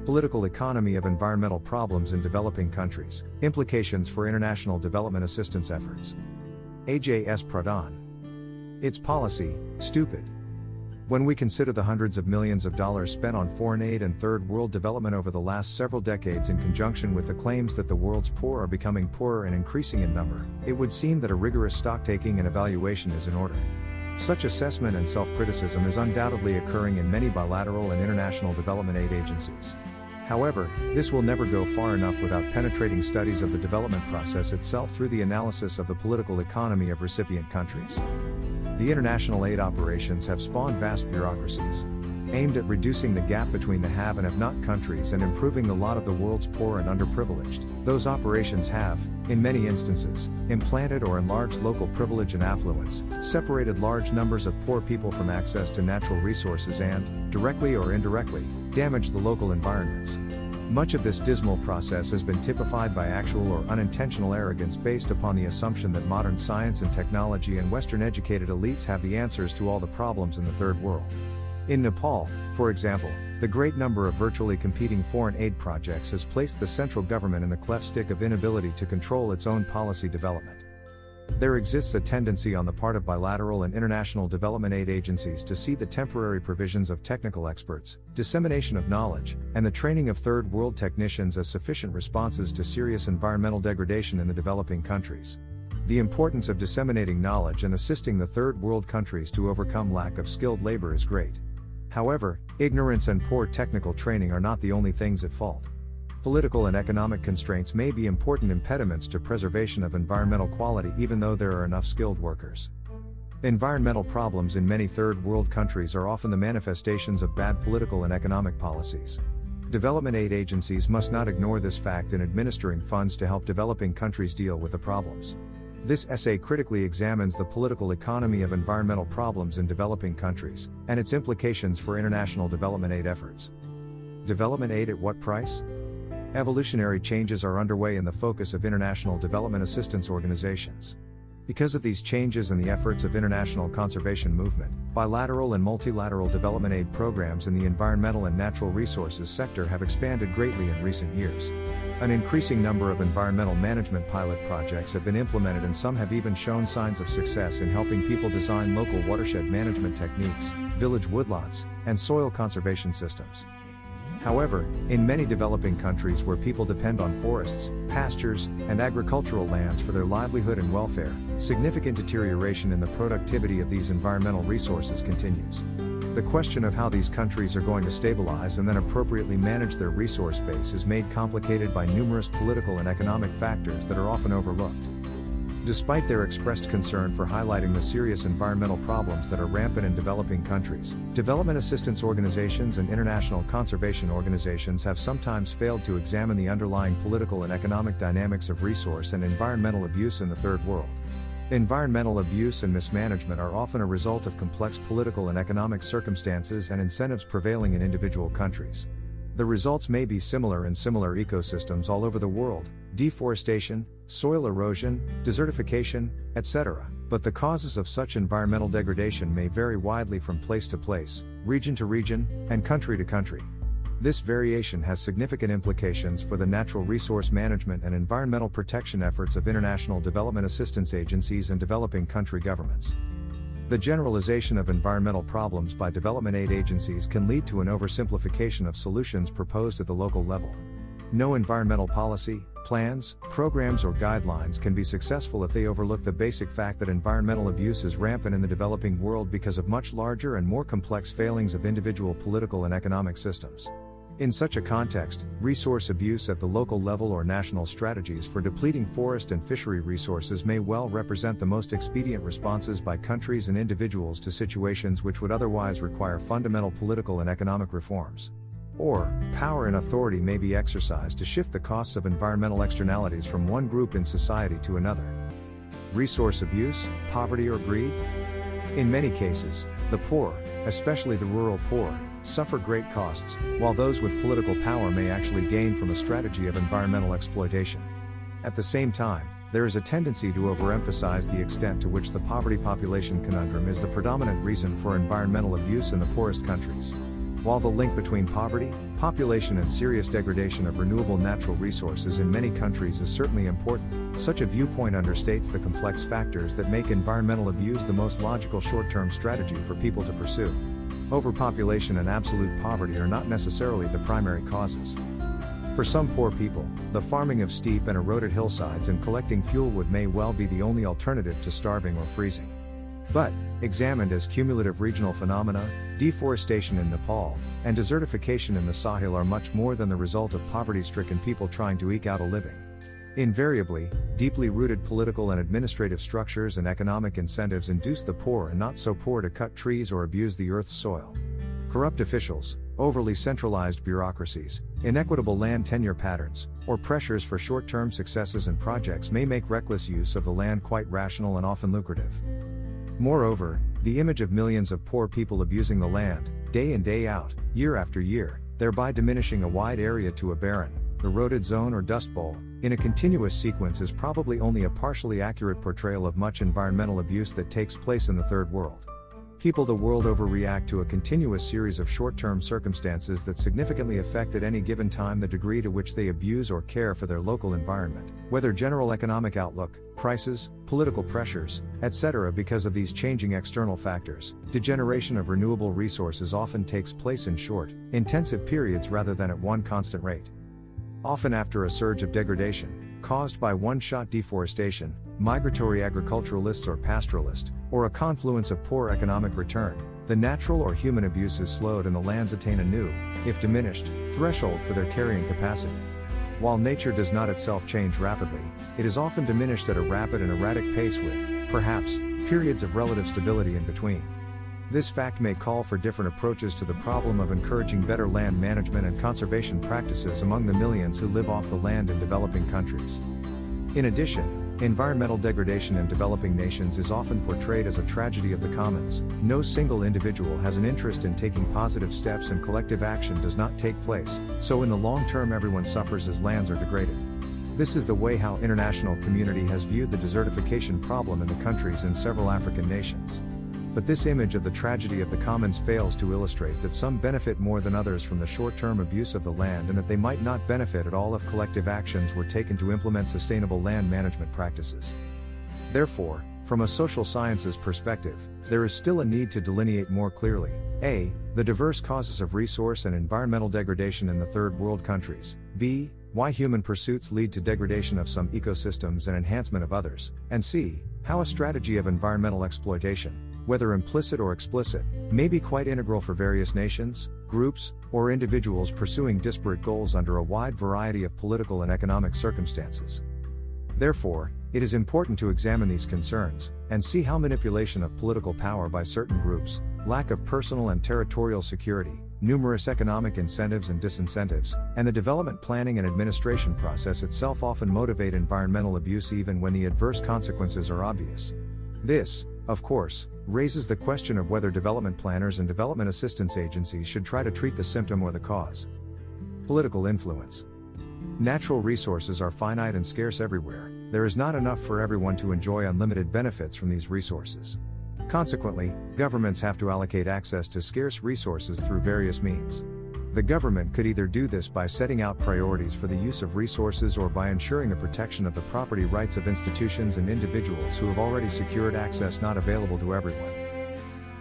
Political economy of environmental problems in developing countries, implications for international development assistance efforts. Ajay Pradhan. It's policy, stupid. When we consider the hundreds of millions of dollars spent on foreign aid and third world development over the last several decades in conjunction with the claims that the world's poor are becoming poorer and increasing in number, it would seem that a rigorous stocktaking and evaluation is in order. Such assessment and self-criticism is undoubtedly occurring in many bilateral and international development aid agencies. However, this will never go far enough without penetrating studies of the development process itself through the analysis of the political economy of recipient countries. The international aid operations have spawned vast bureaucracies, aimed at reducing the gap between the have and have-not countries and improving the lot of the world's poor and underprivileged. Those operations have, in many instances, implanted or enlarged local privilege and affluence, separated large numbers of poor people from access to natural resources and, directly or indirectly, damaged the local environments. Much of this dismal process has been typified by actual or unintentional arrogance based upon the assumption that modern science and technology and Western-educated elites have the answers to all the problems in the third world. In Nepal, for example, the great number of virtually competing foreign aid projects has placed the central government in the cleft stick of inability to control its own policy development. There exists a tendency on the part of bilateral and international development aid agencies to see the temporary provisions of technical experts, dissemination of knowledge, and the training of third world technicians as sufficient responses to serious environmental degradation in the developing countries. The importance of disseminating knowledge and assisting the third world countries to overcome lack of skilled labor is great. However, ignorance and poor technical training are not the only things at fault. Political and economic constraints may be important impediments to preservation of environmental quality even though there are enough skilled workers. Environmental problems in many third world countries are often the manifestations of bad political and economic policies. Development aid agencies must not ignore this fact in administering funds to help developing countries deal with the problems. This essay critically examines the political economy of environmental problems in developing countries, and its implications for international development aid efforts. Development aid at what price? Evolutionary changes are underway in the focus of international development assistance organizations. Because of these changes and the efforts of international conservation movement, bilateral and multilateral development aid programs in the environmental and natural resources sector have expanded greatly in recent years. An increasing number of environmental management pilot projects have been implemented and some have even shown signs of success in helping people design local watershed management techniques, village woodlots, and soil conservation systems. However, in many developing countries where people depend on forests, pastures, and agricultural lands for their livelihood and welfare, significant deterioration in the productivity of these environmental resources continues. The question of how these countries are going to stabilize and then appropriately manage their resource base is made complicated by numerous political and economic factors that are often overlooked. Despite their expressed concern for highlighting the serious environmental problems that are rampant in developing countries, development assistance organizations and international conservation organizations have sometimes failed to examine the underlying political and economic dynamics of resource and environmental abuse in the third world. Environmental abuse and mismanagement are often a result of complex political and economic circumstances and incentives prevailing in individual countries. The results may be similar in similar ecosystems all over the world: deforestation, soil erosion, desertification, etc. But the causes of such environmental degradation may vary widely from place to place, region to region, and country to country. This variation has significant implications for the natural resource management and environmental protection efforts of international development assistance agencies and developing country governments. The generalization of environmental problems by development aid agencies can lead to an oversimplification of solutions proposed at the local level. No environmental policy, plans, programs or guidelines can be successful if they overlook the basic fact that environmental abuse is rampant in the developing world because of much larger and more complex failings of individual political and economic systems. In such a context, resource abuse at the local level or national strategies for depleting forest and fishery resources may well represent the most expedient responses by countries and individuals to situations which would otherwise require fundamental political and economic reforms. Or, power and authority may be exercised to shift the costs of environmental externalities from one group in society to another. Resource abuse, poverty or greed? In many cases, the poor, especially the rural poor, suffer great costs, while those with political power may actually gain from a strategy of environmental exploitation. At the same time, there is a tendency to overemphasize the extent to which the poverty population conundrum is the predominant reason for environmental abuse in the poorest countries. While the link between poverty, population and serious degradation of renewable natural resources in many countries is certainly important, such a viewpoint understates the complex factors that make environmental abuse the most logical short-term strategy for people to pursue. Overpopulation and absolute poverty are not necessarily the primary causes. For some poor people, the farming of steep and eroded hillsides and collecting fuel wood may well be the only alternative to starving or freezing. But, examined as cumulative regional phenomena, deforestation in Nepal, and desertification in the Sahel are much more than the result of poverty-stricken people trying to eke out a living. Invariably, deeply rooted political and administrative structures and economic incentives induce the poor and not so poor to cut trees or abuse the earth's soil. Corrupt officials, overly centralized bureaucracies, inequitable land tenure patterns, or pressures for short-term successes and projects may make reckless use of the land quite rational and often lucrative. Moreover, the image of millions of poor people abusing the land, day in day out, year after year, thereby diminishing a wide area to a barren, eroded zone or dust bowl, in a continuous sequence is probably only a partially accurate portrayal of much environmental abuse that takes place in the Third World. People the world over react to a continuous series of short-term circumstances that significantly affect at any given time the degree to which they abuse or care for their local environment, whether general economic outlook, prices, political pressures, etc. Because of these changing external factors, degeneration of renewable resources often takes place in short, intensive periods rather than at one constant rate. Often after a surge of degradation, caused by one-shot deforestation, migratory agriculturalists or pastoralists, or a confluence of poor economic return, the natural or human abuse is slowed and the lands attain a new, if diminished, threshold for their carrying capacity. While nature does not itself change rapidly, it is often diminished at a rapid and erratic pace with, perhaps, periods of relative stability in between. This fact may call for different approaches to the problem of encouraging better land management and conservation practices among the millions who live off the land in developing countries. In addition, environmental degradation in developing nations is often portrayed as a tragedy of the commons. No single individual has an interest in taking positive steps and collective action does not take place, so in the long term everyone suffers as lands are degraded. This is the way how international community has viewed the desertification problem in the countries in several African nations. But this image of the tragedy of the commons fails to illustrate that some benefit more than others from the short-term abuse of the land and that they might not benefit at all if collective actions were taken to implement sustainable land management practices. Therefore, from a social sciences perspective, there is still a need to delineate more clearly, a. the diverse causes of resource and environmental degradation in the third world countries, b. why human pursuits lead to degradation of some ecosystems and enhancement of others, and c. how a strategy of environmental exploitation, whether implicit or explicit, may be quite integral for various nations, groups, or individuals pursuing disparate goals under a wide variety of political and economic circumstances. Therefore, it is important to examine these concerns, and see how manipulation of political power by certain groups, lack of personal and territorial security, numerous economic incentives and disincentives, and the development planning and administration process itself often motivate environmental abuse even when the adverse consequences are obvious. This, of course, raises the question of whether development planners and development assistance agencies should try to treat the symptom or the cause. Political influence. Natural resources are finite and scarce everywhere. There is not enough for everyone to enjoy unlimited benefits from these resources. Consequently, governments have to allocate access to scarce resources through various means. The government could either do this by setting out priorities for the use of resources or by ensuring the protection of the property rights of institutions and individuals who have already secured access not available to everyone.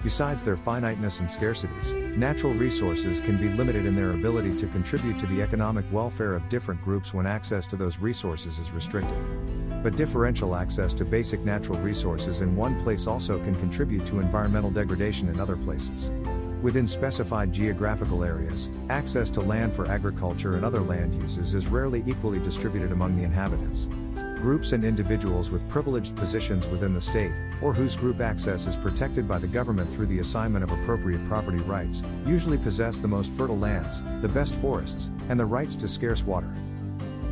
Besides their finiteness and scarcities, natural resources can be limited in their ability to contribute to the economic welfare of different groups when access to those resources is restricted. But differential access to basic natural resources in one place also can contribute to environmental degradation in other places. Within specified geographical areas, access to land for agriculture and other land uses is rarely equally distributed among the inhabitants. Groups and individuals with privileged positions within the state, or whose group access is protected by the government through the assignment of appropriate property rights, usually possess the most fertile lands, the best forests, and the rights to scarce water.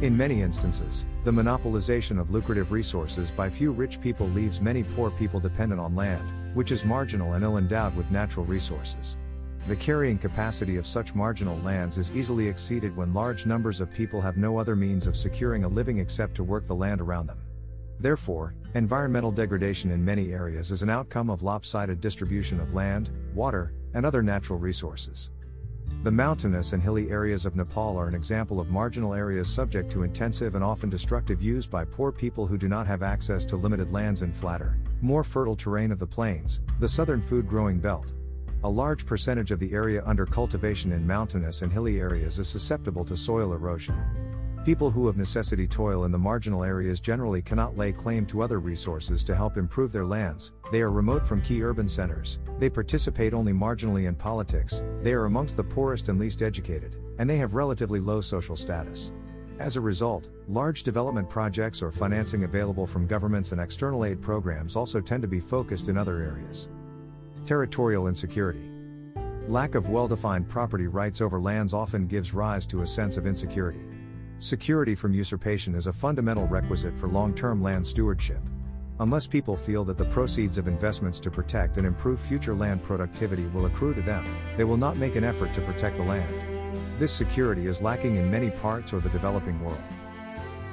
In many instances, the monopolization of lucrative resources by few rich people leaves many poor people dependent on land, which is marginal and ill-endowed with natural resources. The carrying capacity of such marginal lands is easily exceeded when large numbers of people have no other means of securing a living except to work the land around them. Therefore, environmental degradation in many areas is an outcome of lopsided distribution of land, water, and other natural resources. The mountainous and hilly areas of Nepal are an example of marginal areas subject to intensive and often destructive use by poor people who do not have access to limited lands in flatter, more fertile terrain of the plains, the southern food-growing belt. A large percentage of the area under cultivation in mountainous and hilly areas is susceptible to soil erosion. People who of necessity toil in the marginal areas generally cannot lay claim to other resources to help improve their lands. They are remote from key urban centers, they participate only marginally in politics, they are amongst the poorest and least educated, and they have relatively low social status. As a result, large development projects or financing available from governments and external aid programs also tend to be focused in other areas. Territorial insecurity. Lack of well-defined property rights over lands often gives rise to a sense of insecurity. Security from usurpation is a fundamental requisite for long-term land stewardship. Unless people feel that the proceeds of investments to protect and improve future land productivity will accrue to them, they will not make an effort to protect the land. This security is lacking in many parts of the developing world.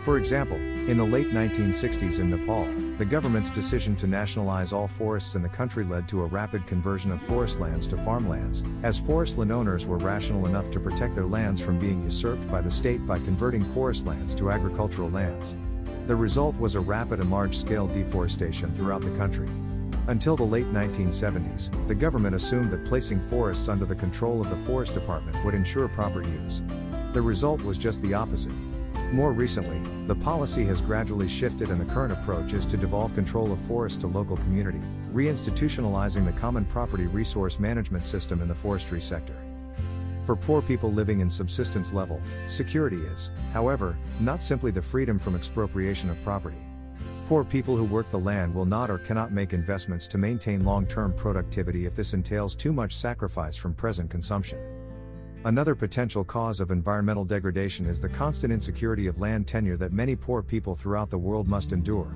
For example, in the late 1960s in Nepal, the government's decision to nationalize all forests in the country led to a rapid conversion of forest lands to farmlands, as forest landowners were rational enough to protect their lands from being usurped by the state by converting forest lands to agricultural lands. The result was a rapid and large-scale deforestation throughout the country. Until the late 1970s, the government assumed that placing forests under the control of the Forest Department would ensure proper use. The result was just the opposite. More recently, the policy has gradually shifted and the current approach is to devolve control of forests to local community, reinstitutionalizing the common property resource management system in the forestry sector. For poor people living in subsistence level, security is, however, not simply the freedom from expropriation of property. Poor people who work the land will not or cannot make investments to maintain long-term productivity if this entails too much sacrifice from present consumption. Another potential cause of environmental degradation is the constant insecurity of land tenure that many poor people throughout the world must endure.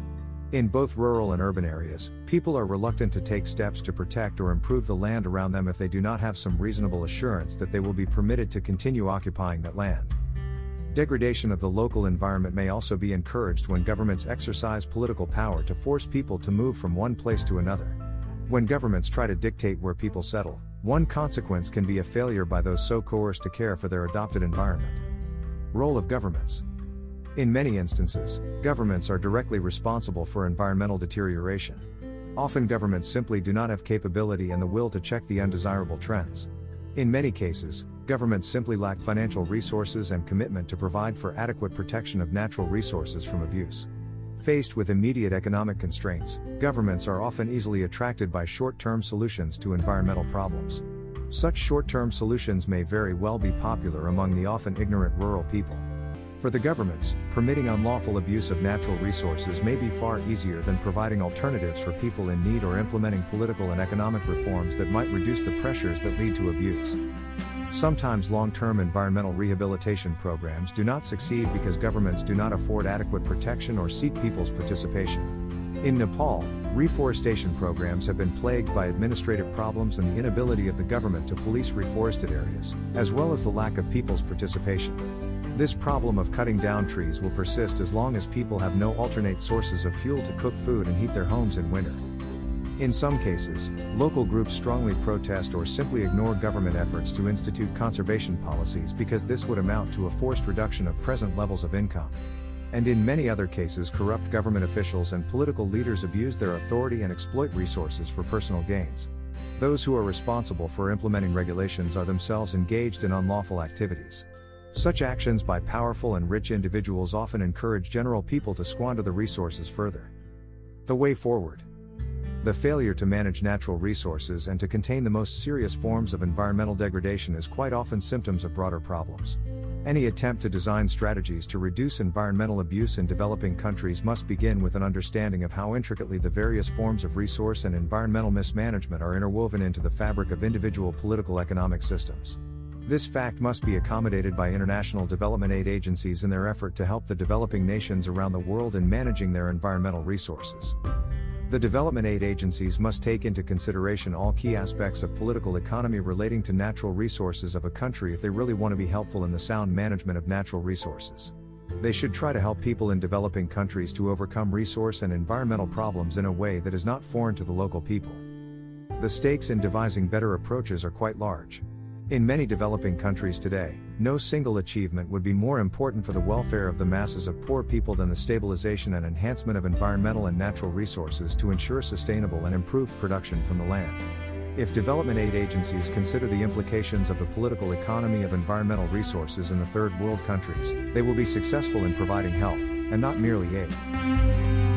In both rural and urban areas, people are reluctant to take steps to protect or improve the land around them if they do not have some reasonable assurance that they will be permitted to continue occupying that land. Degradation of the local environment may also be encouraged when governments exercise political power to force people to move from one place to another. When governments try to dictate where people settle, one consequence can be a failure by those so coerced to care for their adopted environment. Role of governments. In many instances, governments are directly responsible for environmental deterioration. Often governments simply do not have capability and the will to check the undesirable trends. In many cases, governments simply lack financial resources and commitment to provide for adequate protection of natural resources from abuse. Faced with immediate economic constraints, governments are often easily attracted by short-term solutions to environmental problems. Such short-term solutions may very well be popular among the often ignorant rural people. For the governments, permitting unlawful abuse of natural resources may be far easier than providing alternatives for people in need or implementing political and economic reforms that might reduce the pressures that lead to abuse. Sometimes long-term environmental rehabilitation programs do not succeed because governments do not afford adequate protection or seek people's participation. In Nepal, reforestation programs have been plagued by administrative problems and the inability of the government to police reforested areas, as well as the lack of people's participation. This problem of cutting down trees will persist as long as people have no alternate sources of fuel to cook food and heat their homes in winter. In some cases, local groups strongly protest or simply ignore government efforts to institute conservation policies because this would amount to a forced reduction of present levels of income. And in many other cases, corrupt government officials and political leaders abuse their authority and exploit resources for personal gains. Those who are responsible for implementing regulations are themselves engaged in unlawful activities. Such actions by powerful and rich individuals often encourage general people to squander the resources further. The way forward. The failure to manage natural resources and to contain the most serious forms of environmental degradation is quite often symptoms of broader problems. Any attempt to design strategies to reduce environmental abuse in developing countries must begin with an understanding of how intricately the various forms of resource and environmental mismanagement are interwoven into the fabric of individual political economic systems. This fact must be accommodated by international development aid agencies in their effort to help the developing nations around the world in managing their environmental resources. The development aid agencies must take into consideration all key aspects of political economy relating to natural resources of a country if they really want to be helpful in the sound management of natural resources. They should try to help people in developing countries to overcome resource and environmental problems in a way that is not foreign to the local people. The stakes in devising better approaches are quite large. In many developing countries today, no single achievement would be more important for the welfare of the masses of poor people than the stabilization and enhancement of environmental and natural resources to ensure sustainable and improved production from the land. If development aid agencies consider the implications of the political economy of environmental resources in the third world countries, they will be successful in providing help, and not merely aid.